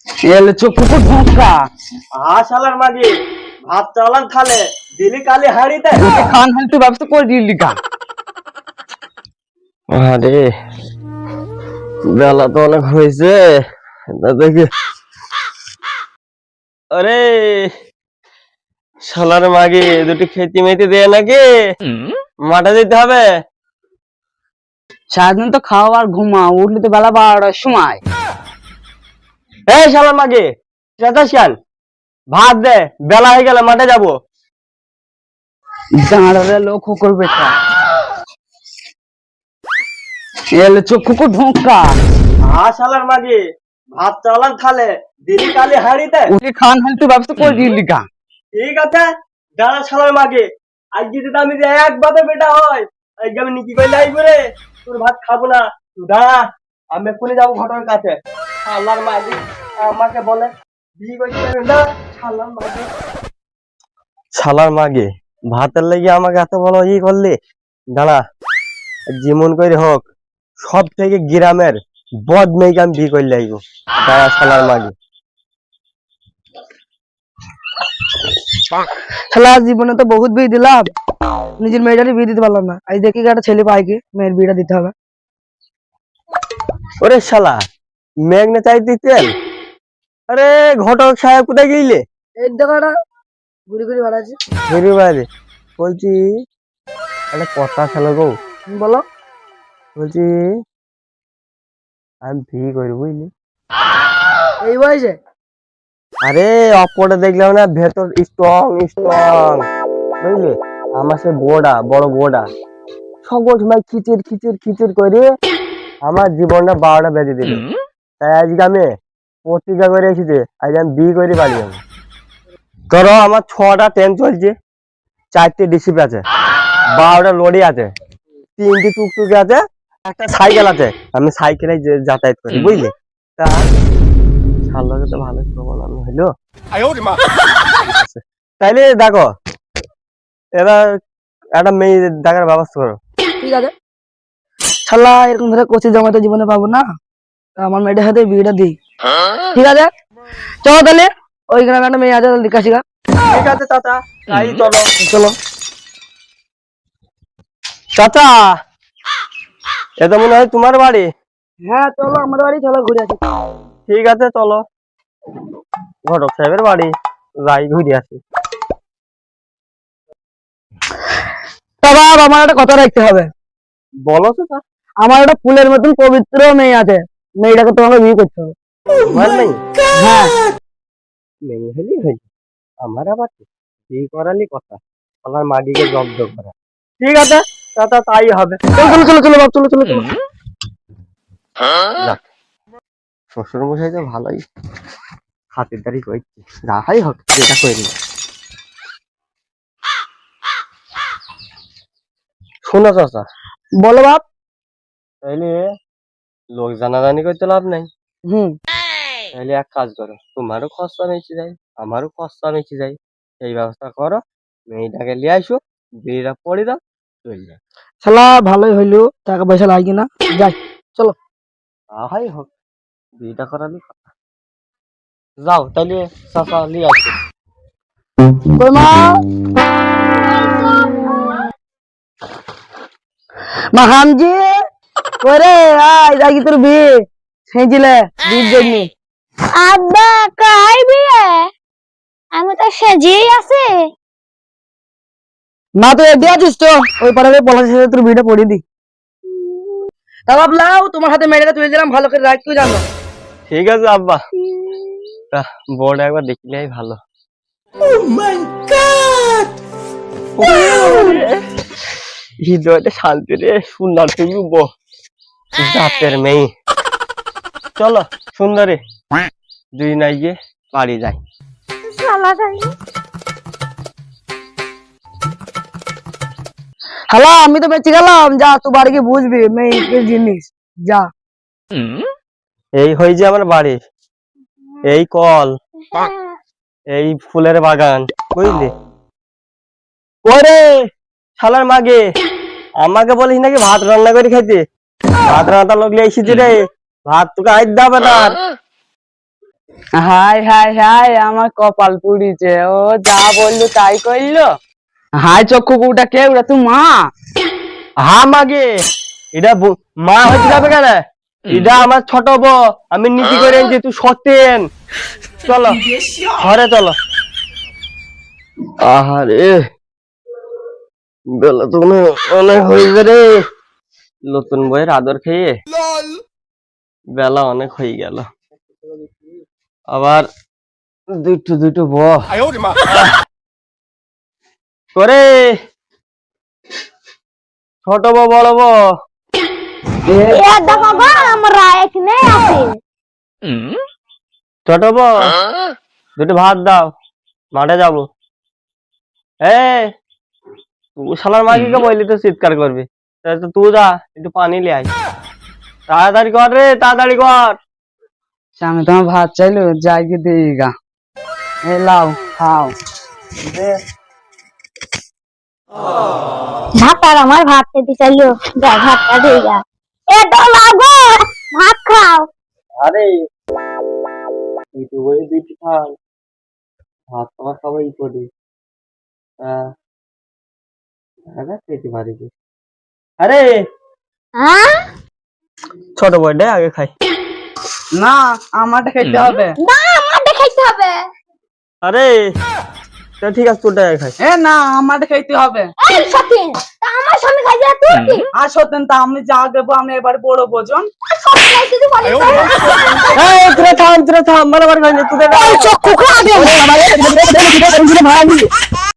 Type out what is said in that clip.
এলে চোখে ঢোকা শালার মাগি ভাত চালান খালে দিলি কালি হাড়িতে খান হান তুই ব্যবস্থা করে দিলি কা আরে বেলা তো অনেক হয়েছে দেখি আরে শালার মাগি দুটি খেতি মেতি দিয়ে নাকি মাঠে যেতে হবে সারাদিন তো খাওয়া আর ঘুমা উঠলে তো বেলা 12টার সময় এই শালার মাগি চেতাসিয়ান ভাত দে বেলা হয়ে গেলে মাঠে যাবো দাঁড়ালে লক্ষ্য করবে তা এলে চোখে ঢোকা শালার মাগি ভাত চালান খালে দিলি কালি হাড়িতে উঠে খান হান তুই ব্যবস্থা করে দিলি কা ঠিক আছে দাঁড়া শালার মাগি আজ যদি আমি যে একভাবে বেটা হয় আজকে আমি নিকি করে লাইব রে তোর ভাত খাবো না তুই দাঁড়া আমি এক্ষুনি যাবো ঘটনার কাছে শালার মাগি আমাকে বলে বিয়ে করতে পারবে না শালার মাগি ভাতের লেগে আমাকে এত বড় ই করলি দাঁড়া যেমন করে হোক সব থেকে গ্রামের বদ মেয়েকে আমি বিয়ে করে লাইব দাঁড়া শালার মাগি শালা জীবনে তো বহুত বিয়ে দিলাম নিজের মেয়েটারই বিয়ে দিতে পারলাম না আজ দেখি একটা ছেলে পাই কি মেয়ের বিয়েটা দিতে হবে ওরে শালা মেঘ না চাই দিতেন আরে ঘটক সাহেব কোথায় গেলে এই দেখাটা ঘুরি ঘুরি বেড়াচ্ছি ঘুরে বাইরে বলছি একটা কথা ছিল গো বলো বলছি আমি বিয়ে করি বুঝলি এই বয়সে আরে অপরটা দেখলাম না ভেতর স্ট্রং স্ট্রং বুঝলি আমার সে বড় বোড়া সকল সময় খিচির খিচির খিচির করে আমার জীবনটা 12টা বেজে দিল তাই আজকে আমি প্রতিজ্ঞা করে এসেছি আজকে আমি বিয়ে করে বাড়ি যাবো ধরো আমার 6টা ট্রেন চলছে 4টে ডিসিপি আছে 12টা লরি আছে 3টে টুকটুকি আছে একটা সাইকেল আছে আমি সাইকেলে যাতায়াত করি বুঝলি তা শালাকে তো ভালো প্রবলেম হইলো তাইলে দেখো এবার একটা মেয়ে দেখার ব্যবস্থা করো ঠিক আছে শালা এরকম ধরে কোচি জমাতে জীবনে পাবো না আমার মেয়েটার সাথে বিয়েটা দিই ঠিক আছে চলো তাহলে ওই গ্রামে একটা মেয়ে আছে দেখা শিখা ঠিক আছে চাচা তাই চলো চলো চাচা এটা মনে হয় তোমার বাড়ি হ্যাঁ চলো আমাদের বাড়ি চলো ঘুরে আসি ঠিক আছে চলো ঘটক সাহেবের বাড়ি যাই ঘুরে আসি তবে আমার একটা কথা রাখতে হবে বলো চাচা আমার একটা ফুলের মতন পবিত্র মেয়ে আছে মেয়েটাকে তোমাকে বিয়ে করতে হবে তোমার নেই হ্যাঁ মেয়ে হলি হই আমার আবার বিয়ে করালি কথা আমার মাগিকে জব্দ করা ঠিক আছে চাচা তাই হবে চলো চলো চলো বাপ চলো চলো চলো যাক শ্বশুর মশাই তো ভালোই খাতিরদারি করছি যাহাই হোক যেটা করি শোনো চাচা বলো বাপ তাইলে লোক জানাজানি করতে লাভ নাই হুম তাইলে এক কাজ করো তোমারও খরচা বেঁচে যায় আমারও খরচা বেঁচে যায় সেই ব্যবস্থা করো মেয়েটাকে নিয়ে আসো বিয়েটা পড়ে দাও চলে যাও শালা ভালোই হইলো টাকা পয়সা লাগে না যাই চলো যাহাই হোক বিয়েটা করালি কথা যাও তাইলে চাচা নিয়ে আসো কই মা মাহামজি ওরে আয় যাই তোর বিয়ে সেজিলে বিয়ের জন্য আব্বা কাই বিয়ে আমি তো সেজেই আছি মা তো এদি আছিস তো ওই পাড়াতে পলাশের সাথে তোর বিয়েটা পড়িয়ে দি তা ভাবলাম তোমার হাতে মেয়েটাকে তুলে দিলাম ভালো করে রাখতে জানো ঠিক আছে আব্বা তা বোর্ড একবার দেখলেই ভালো হৃদয়টা শান্তি রে সুন্দর তুমি জাতের মেয়ে চলো সুন্দরী দুই নাই গিয়ে বাড়ি যাই হ্যালো আমি তো বেঁচে গেলাম যা তুই বাড়ি গিয়ে বুঝবি মেয়ে জিনিস যা এই হয়েছে আমার বাড়ি এই কল এই ফুলের বাগান বুঝলি ওরে শালার মাগে আমাকে বলিস নাকি ভাত রান্না করে খাইতে ভাত রান্না লোক এসেছি রে ভাত তোকে আজ দেবে না হাই হাই হাই আমার কপাল পুড়িছে, ও যা বললো তাই করলো। হাই চক্ষু কুটা কে, ওটা তুই মা? হা মাগে, এটা মা হইতে যাবে কেন? এটা আমার ছোট বউ, আমি নীতি করে এনেছি, তুই সত্যেন। চলো ঘরে চলো। আহারে বেলা তো অনেক হয়ে রে, নতুন বইয়ের আদর খেয়ে বেলা অনেক হয়ে গেল। আবার দুটো দুটো বউ করে, ছোট বউ বড় বউ। দেখো গো, আমরা এখানে আছি। ছোট বউ দুটো ভাত দাও, মাঠে যাবো। তুই শালার মাকে বললি তো চিৎকার করবি, তুই যা একটু পানি লিয়ে আয়। তাড়াতাড়ি কর রে, তাড়াতাড়ি কর। আমি তোমার ভাত চাইলো, যাই কি দিই গা। এই লাও খাও। ভাতটা আমার ভাত খেতে চাইলো, যা ভাতটা দিয়ে যা। এ তো লাগো, ভাত খাও। আরে তুই তো বই দিচ্ছি, খাও ভাত, তোমার সবাই করি। খেতে পারি কি? আরে হ্যাঁ, ছোট বউটা আগে খাই। না আমারটা খেতে হবে। না আমারটা খাইতে হবে। আরে তা ঠিক আছে, তোরটা আগে খাই। এ না আমারটা খেতে হবে। এই সতীন, তা আমার স্বামী খাইছে তুই কি? আর সত্যেন তা আমি যা দেবো, আমি এবার বড় বোঝন। সত্যি খাইতে তুই বলিস না। তোরা থাম, মারামারি খাইনি তোদের। চক্ষু খাবে।